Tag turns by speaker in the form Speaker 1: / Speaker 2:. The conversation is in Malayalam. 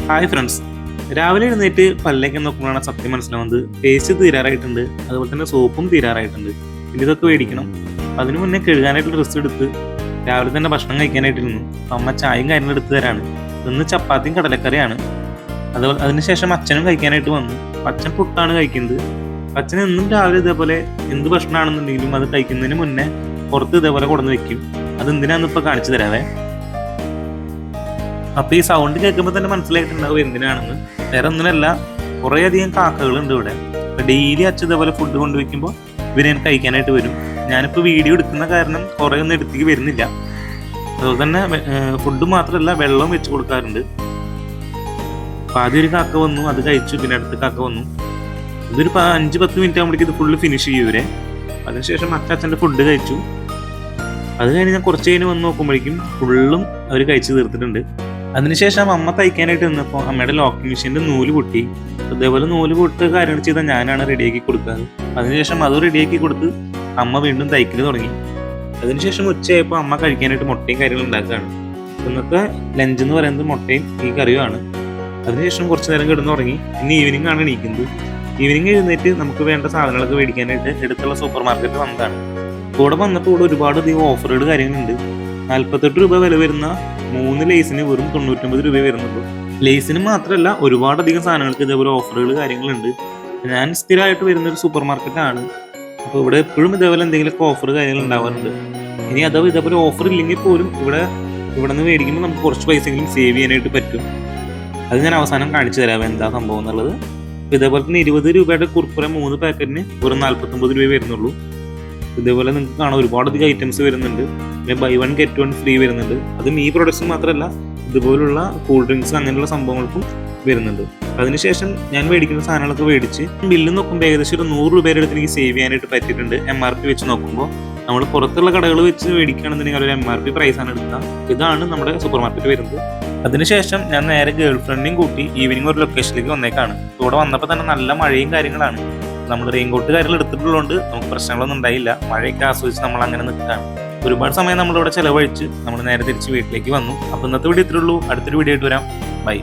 Speaker 1: ഹായ് ഫ്രണ്ട്സ്, രാവിലെ എഴുന്നേറ്റ് പല്ലേക്ക് നോക്കുമ്പോഴാണ് സത്യം മനസ്സിലാവുന്നത്. പേസ്റ്റ് തീരാറായിട്ടുണ്ട്, അതുപോലെ തന്നെ സോപ്പും തീരാറായിട്ടുണ്ട്. പിന്നെ ഇതൊക്കെ മേടിക്കണം. അതിനു മുന്നേ കഴുകാനായിട്ട് ഡ്രസ്സ് എടുത്ത് രാവിലെ തന്നെ ഭക്ഷണം കഴിക്കാനായിട്ടിരുന്നു. അമ്മ ചായയും കാര്യങ്ങളും എടുത്തു തരാണ്. ഇന്ന് ചപ്പാത്തിയും കടലക്കറിയാണ്. അതുപോലെ അതിനുശേഷം അച്ഛനും കഴിക്കാനായിട്ട് വന്നു. അച്ഛൻ പുട്ടാണ് കഴിക്കുന്നത്. അച്ഛൻ എന്നും രാവിലെ ഇതേപോലെ എന്ത് ഭക്ഷണമാണെന്നുണ്ടെങ്കിലും അത് കഴിക്കുന്നതിന് മുന്നേ പുറത്ത് ഇതേപോലെ കൊണ്ടുവന്ന് വെക്കും. അതെന്തിനാന്ന് ഇപ്പൊ കാണിച്ചു തരാവേ. അപ്പൊ ഈ സൗണ്ട് കേൾക്കുമ്പോൾ തന്നെ മനസ്സിലായിട്ടുണ്ടാവും എന്തിനാണെന്ന്. വേറെ ഒന്നിനല്ല, കുറേ അധികം കാക്കകളുണ്ട് ഇവിടെ. ഡെയിലി അച്ഛൻ ഇതേപോലെ ഫുഡ് കൊണ്ടുവയ്ക്കുമ്പോൾ ഇവര് ഞാൻ കഴിക്കാനായിട്ട് വരും. ഞാനിപ്പോൾ വീഡിയോ എടുക്കുന്ന കാരണം കുറേ ഒന്നും എടുത്തേക്ക് വരുന്നില്ല. അതുപോലെ തന്നെ ഫുഡ് മാത്രമല്ല, വെള്ളവും വെച്ച് കൊടുക്കാറുണ്ട്. അപ്പൊ ആദ്യം ഒരു കാക്ക വന്നു, അത് കഴിച്ചു. പിന്നെ അടുത്ത കാക്ക വന്നു. ഇതൊരു 5-10 മിനിറ്റ് ആകുമ്പോഴേക്കും ഇത് ഫുള്ള് ഫിനിഷ് ചെയ്യും ഇവരെ. അതിനുശേഷം അച്ഛൻ്റെ ഫുഡ് കഴിച്ചു. അത് കഴിഞ്ഞ് ഞാൻ കുറച്ച് കഴിഞ്ഞ് വന്ന് നോക്കുമ്പോഴേക്കും ഫുള്ളും അവർ കഴിച്ച് തീർത്തിട്ടുണ്ട്. അതിനുശേഷം അമ്മ തയ്ക്കാനായിട്ട് നിന്നപ്പോൾ അമ്മയുടെ ലോക്കിംഗ് മെഷീൻ്റെ നൂല് പൊട്ടി. അതേപോലെ നൂല് പൊട്ട് കാര്യങ്ങൾ ചെയ്താൽ ഞാനാണ് റെഡിയാക്കി കൊടുക്കാറ്. അതിനുശേഷം അത് റെഡിയാക്കി കൊടുത്ത് അമ്മ വീണ്ടും തയ്ക്കൽ തുടങ്ങി. അതിനുശേഷം ഉച്ചയായപ്പോൾ അമ്മ കഴിക്കാനായിട്ട് മുട്ടയും കാര്യങ്ങളും ഉണ്ടാക്കുകയാണ്. ഇന്നത്തെ ലഞ്ച് എന്ന് പറയുന്നത് മുട്ടയും ഈ കറിയുമാണ്. അതിനുശേഷം കുറച്ച് നേരം കിടന്ന് തുടങ്ങി. ഇന്ന് ഈവനിങ് ആണ് എണീക്കുന്നത്. ഈവനിങ് എഴുന്നേറ്റ് നമുക്ക് വേണ്ട സാധനങ്ങളൊക്കെ മേടിക്കാനായിട്ട് അടുത്തുള്ള സൂപ്പർ മാർക്കറ്റ് വന്നതാണ്. കൂടെ വന്നപ്പോൾ ഇവിടെ ഒരുപാട് അധികം ഓഫറുകൾ കാര്യങ്ങളുണ്ട്. 48 രൂപ വില വരുന്ന 3 ലേസിന് വെറും 99 രൂപ വരുന്നുള്ളൂ. ലേസിന് മാത്രമല്ല, ഒരുപാടധികം സാധനങ്ങൾക്ക് ഇതേപോലെ ഓഫറുകൾ കാര്യങ്ങളുണ്ട്. ഞാൻ സ്ഥിരമായിട്ട് വരുന്നൊരു സൂപ്പർ മാർക്കറ്റാണ്. അപ്പോൾ ഇവിടെ എപ്പോഴും ഇതേപോലെ എന്തെങ്കിലുമൊക്കെ ഓഫർ കാര്യങ്ങൾ ഉണ്ടാവാറുണ്ട്. ഇനി അഥവാ ഇതേപോലെ ഓഫർ ഇല്ലെങ്കിൽ പോലും ഇവിടെ നിന്ന് മേടിക്കുമ്പോൾ നമുക്ക് കുറച്ച് പൈസയെങ്കിലും സേവ് ചെയ്യാനായിട്ട് പറ്റും. അത് ഞാൻ അവസാനം കാണിച്ചു തരാം എന്താ സംഭവം എന്നുള്ളത്. ഇതേപോലെ തന്നെ 20 രൂപയുടെ കുർക്കുറെ 3 പാക്കറ്റിന് വെറും 49 രൂപ വരുന്നുള്ളൂ. ഇതേപോലെ നിങ്ങൾക്ക് കാണാം ഒരുപാടധികം ഐറ്റംസ് വരുന്നുണ്ട്. പിന്നെ ബൈ 1 ഗെറ്റ് 1 ഫ്രീ വരുന്നുണ്ട്. അതും ഈ പ്രൊഡക്ട്സ് മാത്രമല്ല, ഇതുപോലുള്ള കൂൾ ഡ്രിങ്ക്സ് അങ്ങനെയുള്ള സംഭവങ്ങൾക്കും വരുന്നുണ്ട്. അതിനുശേഷം ഞാൻ മേടിക്കുന്ന സാധനങ്ങളൊക്കെ മേടിച്ച് ബില്ല് നോക്കുമ്പോൾ ഏകദേശം ഒരു 100 രൂപയുടെ അടുത്ത് എനിക്ക് സേവ് ചെയ്യാനായിട്ട് പറ്റിയിട്ടുണ്ട്. MRP വെച്ച് നോക്കുമ്പോൾ നമ്മൾ പുറത്തുള്ള കടകൾ വെച്ച് മേടിക്കുകയാണെന്നുണ്ടെങ്കിൽ ഒരു MRP പ്രൈസാണ് എടുക്കുക. ഇതാണ് നമ്മുടെ സൂപ്പർ മാർക്കറ്റ് വരുന്നത്. അതിനുശേഷം ഞാൻ നേരെ ഗേൾ ഫ്രണ്ടിനെയും കൂട്ടി ഈവനിങ് ഒരു ലൊക്കേഷനിലേക്ക് വന്നേക്കാണ്. ഇവിടെ വന്നപ്പോൾ തന്നെ നല്ല മഴയും കാര്യങ്ങളാണ്. നമ്മൾ റെയിൻകോട്ട് കാര്യങ്ങൾ എടുത്തിട്ടുള്ളതുകൊണ്ട് നമുക്ക് പ്രശ്നങ്ങളൊന്നും ഉണ്ടായില്ല. മഴയൊക്കെ ആസ്വദിച്ച് നമ്മൾ അങ്ങനെ നിൽക്കുകയാണ്. ഒരുപാട് സമയം നമ്മളിവിടെ ചിലവഴിച്ച് നമ്മൾ നേരെ തിരിച്ച് വീട്ടിലേക്ക് വന്നു. അപ്പോൾ ഇന്നത്തെ വീഡിയോ ഇത്രയുള്ളൂ. അടുത്തൊരു വീഡിയോ ആയിട്ട് വരാം. ബൈ.